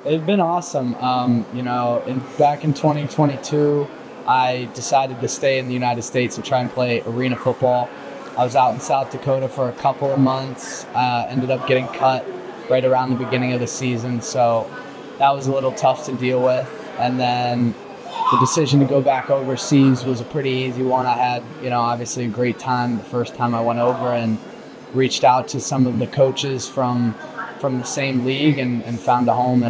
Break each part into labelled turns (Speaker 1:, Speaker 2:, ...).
Speaker 1: It's been awesome. Back in 2022, I decided to stay in the United States and try and play arena football. I was out in South Dakota for a couple of months, ended up getting cut right around the beginning of the season, so that was a little tough to deal with. And then the decision to go back overseas was a pretty easy one. I had, obviously a great time the first time I went over, and reached out to some of the coaches from the same league and found a home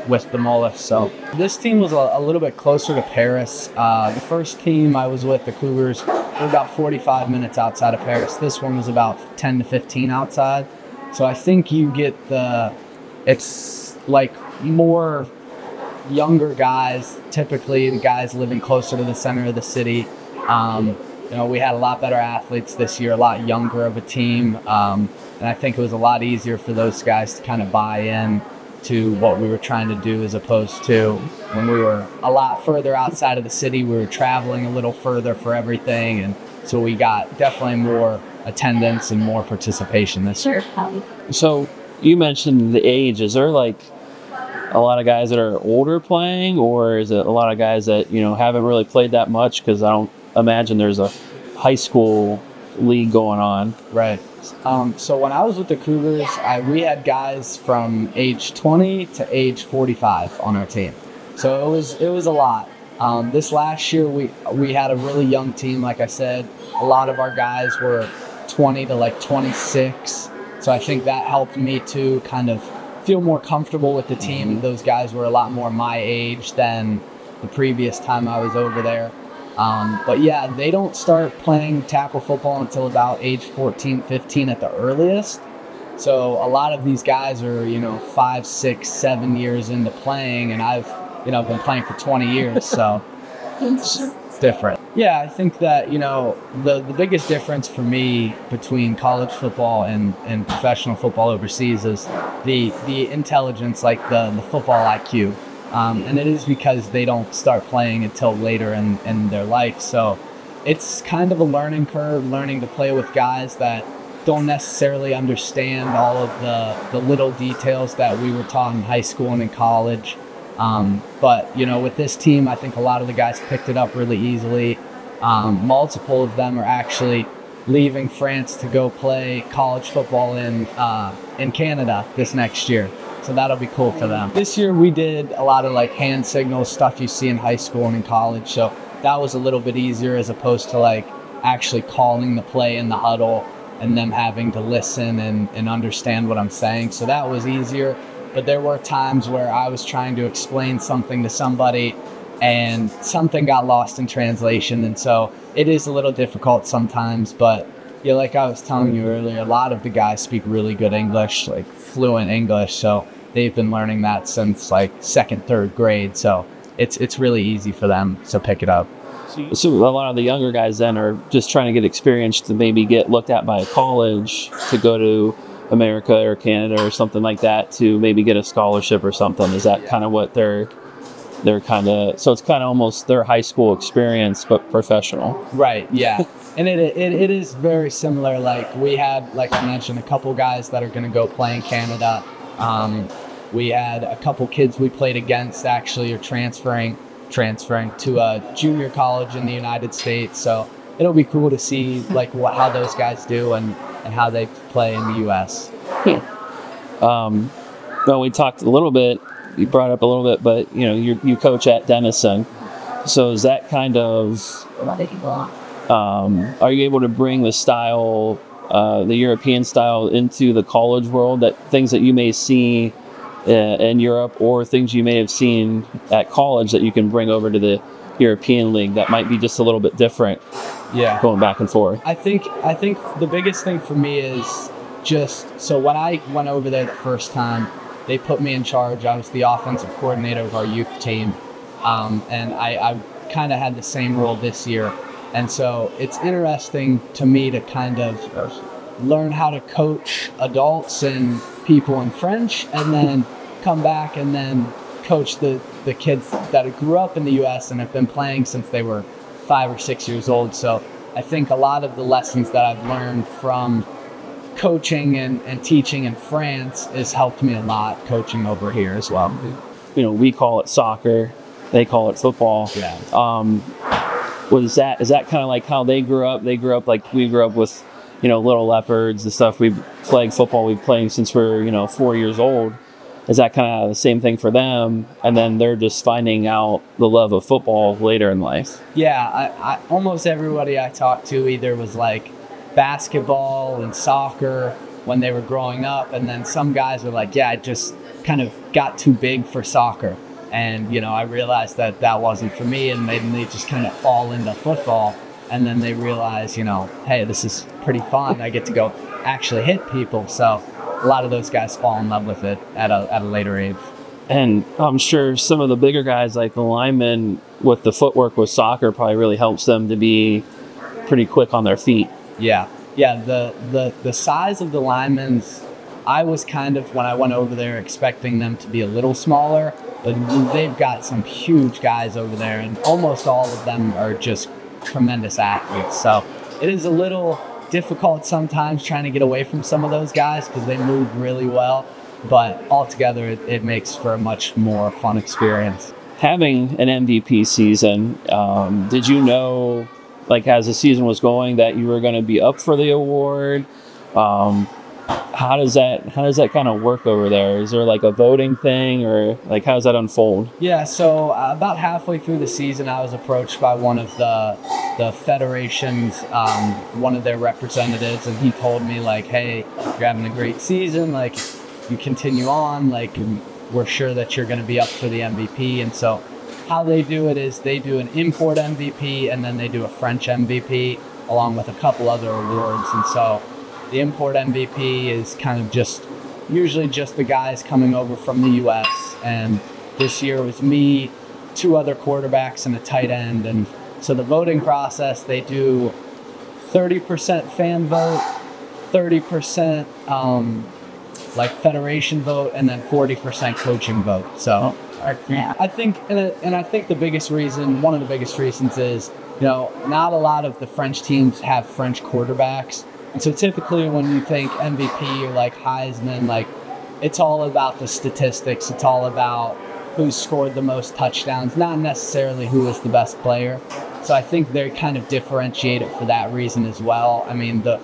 Speaker 1: with the Mullets. So this team was a little bit closer to Paris. The first team I was with, the Cougars, were about 45 minutes outside of Paris. This one was about 10 to 15 outside. So I think you get it's like more younger guys, typically the guys living closer to the center of the city. We had a lot better athletes this year, a lot younger of a team. And I think it was a lot easier for those guys to kind of buy in to what we were trying to do, as opposed to when we were a lot further outside of the city. We were traveling a little further for everything, and so we got definitely more attendance and more participation this year.
Speaker 2: So you mentioned the age. Is there like a lot of guys that are older playing, or is it a lot of guys that haven't really played that much? Because I don't imagine there's a high school league going on.
Speaker 1: Right. So when I was with the Cougars, we had guys from age 20 to age 45 on our team. So it was a lot. This last year we had a really young team. Like I said, a lot of our guys were 20 to like 26. So I think that helped me to kind of feel more comfortable with the team. Those guys were a lot more my age than the previous time I was over there. But yeah, they don't start playing tackle football until about age 14, 15 at the earliest. So a lot of these guys are, 5, 6, 7 years into playing, and I've been playing for 20 years, so it's different. Yeah, I think that, the biggest difference for me between college football and professional football overseas is the intelligence, like the football IQ. And it is because they don't start playing until later in their life. So it's kind of a learning curve, learning to play with guys that don't necessarily understand all of the little details that we were taught in high school and in college. But with this team, I think a lot of the guys picked it up really easily. Multiple of them are actually leaving France to go play college football in Canada this next year. So that'll be cool for them. This year we did a lot of like hand signals, stuff you see in high school and in college. So that was a little bit easier, as opposed to like actually calling the play in the huddle and them having to listen and understand what I'm saying. So that was easier. But there were times where I was trying to explain something to somebody and something got lost in translation. And so it is a little difficult sometimes, but like I was telling you earlier, a lot of the guys speak really good English, like fluent English. So they've been learning that since like 2nd, 3rd grade. So it's really easy for them to pick it up.
Speaker 2: So a lot of the younger guys then are just trying to get experience to maybe get looked at by a college to go to America or Canada or something like that, to maybe get a scholarship or something. Is that kind of what they're kind of, so it's kind of almost their high school experience, but professional.
Speaker 1: Right. Yeah. And it is very similar. Like we had, like I mentioned, a couple guys that are going to go play in Canada. We had a couple kids we played against actually are transferring to a junior college in the United States. So it'll be cool to see like how those guys do and how they play in the U.S.
Speaker 2: Well, we talked a little bit. You brought up a little bit, but you coach at Denison. So is that kind of? Are you able to bring the style, the European style, into the college world? That things that you may see in Europe, or things you may have seen at college that you can bring over to the European league that might be just a little bit different.
Speaker 1: Yeah,
Speaker 2: going back and forth.
Speaker 1: I think the biggest thing for me is just, so when I went over there the first time, they put me in charge. I was the offensive coordinator of our youth team, and I kind of had the same role this year. And so it's interesting to me to kind of learn how to coach adults and people in French, and then come back and then coach the kids that grew up in the U.S. and have been playing since they were 5 or 6 years old. So I think a lot of the lessons that I've learned from coaching and teaching in France has helped me a lot coaching over here as well.
Speaker 2: You know, we call it soccer, they call it football.
Speaker 1: Yeah.
Speaker 2: Is that kind of like how they grew up? They grew up like we grew up with, you know, Little Leopards, the stuff we flag football we've played since we're, you know, 4 years old. Is that kind of the same thing for them? And then they're just finding out the love of football later in life.
Speaker 1: Yeah, I almost everybody I talked to either was like basketball and soccer when they were growing up, and then some guys were like, yeah, I just kind of got too big for soccer. And, you know, I realized that wasn't for me, and they just kind of fall into football. And then they realize, you know, hey, this is pretty fun. I get to go actually hit people. So a lot of those guys fall in love with it at a later age.
Speaker 2: And I'm sure some of the bigger guys, like the linemen, with the footwork with soccer probably really helps them to be pretty quick on their feet.
Speaker 1: Yeah. The size of the linemen, I was kind of, when I went over there, expecting them to be a little smaller, but they've got some huge guys over there, and almost all of them are just tremendous athletes. So it is a little difficult sometimes trying to get away from some of those guys because they move really well, but altogether it makes for a much more fun experience.
Speaker 2: Having an MVP season, did you know, like as the season was going, that you were going to be up for the award? How does that kind of work over there? Is there like a voting thing, or like how does that unfold?
Speaker 1: Yeah, so about halfway through the season, I was approached by one of the federations, one of their representatives, and he told me like, hey, you're having a great season, like you continue on, like we're sure that you're going to be up for the MVP. And so how they do it is they do an import MVP, and then they do a French MVP along with a couple other awards. And so the import MVP is kind of usually just the guys coming over from the U.S. And this year it was me, 2 other quarterbacks, and a tight end. And so the voting process, they do 30% fan vote, 30% like federation vote, and then 40% coaching vote. So I think, and I think the biggest reason, one of the biggest reasons is, you know, not a lot of the French teams have French quarterbacks. And so typically when you think MVP or like Heisman, like it's all about the statistics. It's all about who scored the most touchdowns, not necessarily who was the best player. So I think they kind of differentiate it for that reason as well. I mean, the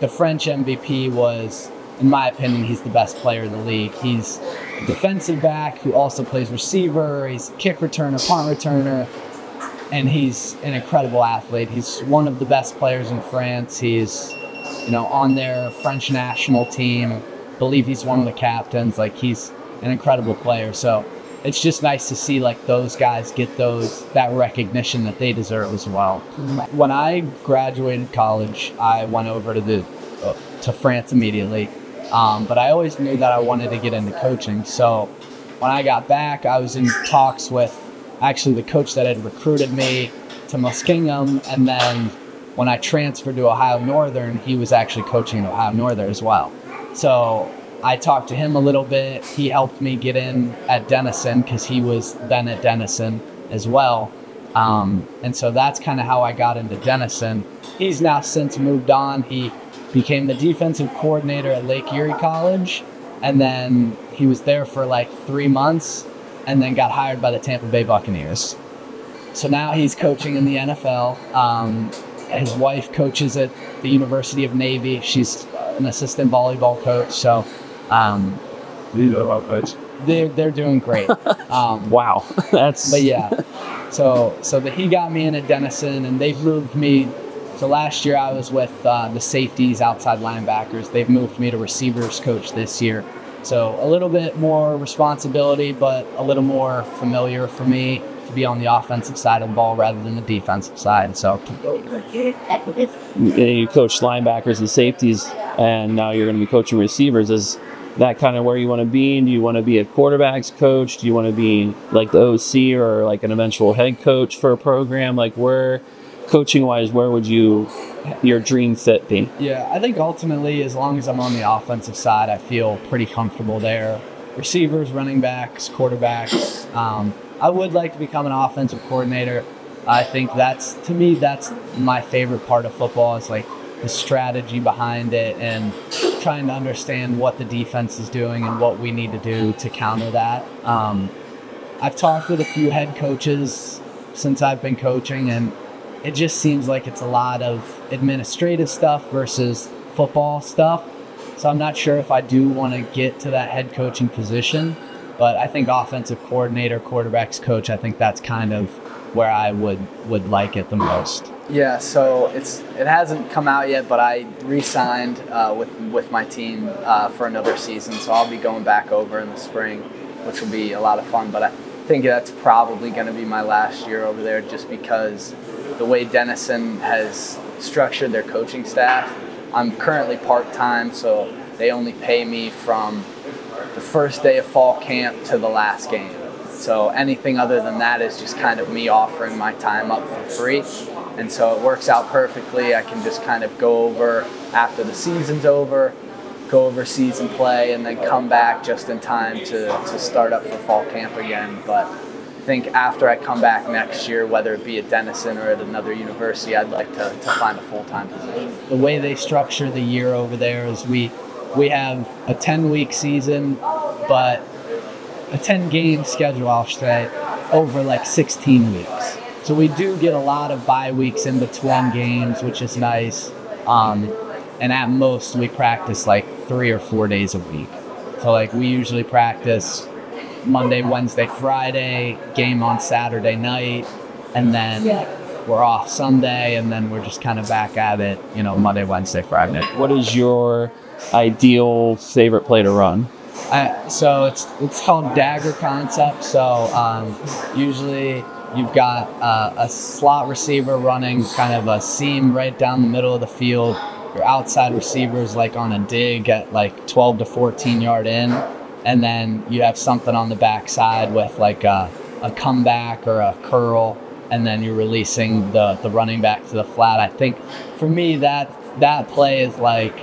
Speaker 1: French MVP was, in my opinion, he's the best player in the league. He's a defensive back who also plays receiver. He's a kick returner, punt returner, and he's an incredible athlete. He's one of the best players in France. He's, you know, on their French national team. I believe he's one of the captains. Like, he's an incredible player. So it's just nice to see like those guys get that recognition that they deserve as well. When I graduated college, I went over to France immediately. But I always knew that I wanted to get into coaching. So when I got back, I was in talks with actually the coach that had recruited me to Muskingum, and then when I transferred to Ohio Northern, he was actually coaching at Ohio Northern as well. So I talked to him a little bit. He helped me get in at Denison because he was then at Denison as well. And so that's kind of how I got into Denison. He's now since moved on. He became the defensive coordinator at Lake Erie College, and then he was there for like 3 months and then got hired by the Tampa Bay Buccaneers. So now he's coaching in the NFL. His wife coaches at the University of Navy. She's an assistant volleyball coach. So they're doing great.
Speaker 2: Wow.
Speaker 1: But yeah, so he got me in at Denison, and they've moved me. So last year I was with the safeties, outside linebackers. They've moved me to receivers coach this year. So a little bit more responsibility, but a little more familiar for me to be on the offensive side of the ball rather than the defensive side. So
Speaker 2: you coach linebackers and safeties, and now you're going to be coaching receivers. Is that kind of where you want to be? Do you want to be a quarterbacks coach? Do you want to be like the OC or like an eventual head coach for a program? Like, where, coaching wise, where would your dream fit be?
Speaker 1: Yeah, I think ultimately, as long as I'm on the offensive side, I feel pretty comfortable there. Receivers, running backs, quarterbacks. I would like to become an offensive coordinator. I think that's my favorite part of football, is like the strategy behind it and trying to understand what the defense is doing and what we need to do to counter that. I've talked with a few head coaches since I've been coaching, and it just seems like it's a lot of administrative stuff versus football stuff. So I'm not sure if I do want to get to that head coaching position, but I think offensive coordinator, quarterbacks coach, I think that's kind of where I would like it the most. Yeah, so it hasn't come out yet, but I re-signed with my team for another season, so I'll be going back over in the spring, which will be a lot of fun. But I think that's probably going to be my last year over there, just because the way Denison has structured their coaching staff. I'm currently part-time, so they only pay me from the first day of fall camp to the last game. So anything other than that is just kind of me offering my time up for free. And so it works out perfectly. I can just kind of go over after the season's over, go over season play, and then come back just in time to start up for fall camp again. But I think after I come back next year, whether it be at Denison or at another university, I'd like to find a full-time position. The way they structure the year over there is we have a 10-week season, but a 10-game schedule, I'll say, over like 16 weeks. So we do get a lot of bye weeks in between games, which is nice. And at most, we practice like 3 or 4 days a week. So like we usually practice Monday, Wednesday, Friday, game on Saturday night, and then we're off Sunday, and then we're just kind of back at it, Monday, Wednesday, Friday.
Speaker 2: What is your ideal favorite play to run?
Speaker 1: So it's called dagger concept. So usually you've got a slot receiver running kind of a seam right down the middle of the field. Your outside receiver is like on a dig at like 12 to 14 yard in. And then you have something on the backside with like a comeback or a curl. And then you're releasing the running back to the flat. I think for me that play is like,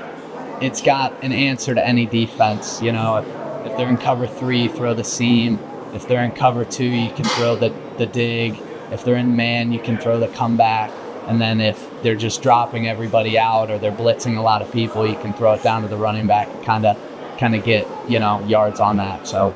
Speaker 1: it's got an answer to any defense. If they're in cover 3, throw the seam. If they're in cover 2, you can throw the dig. If they're in man, you can throw the comeback. And then if they're just dropping everybody out or they're blitzing a lot of people, you can throw it down to the running back and kind of get yards on that. So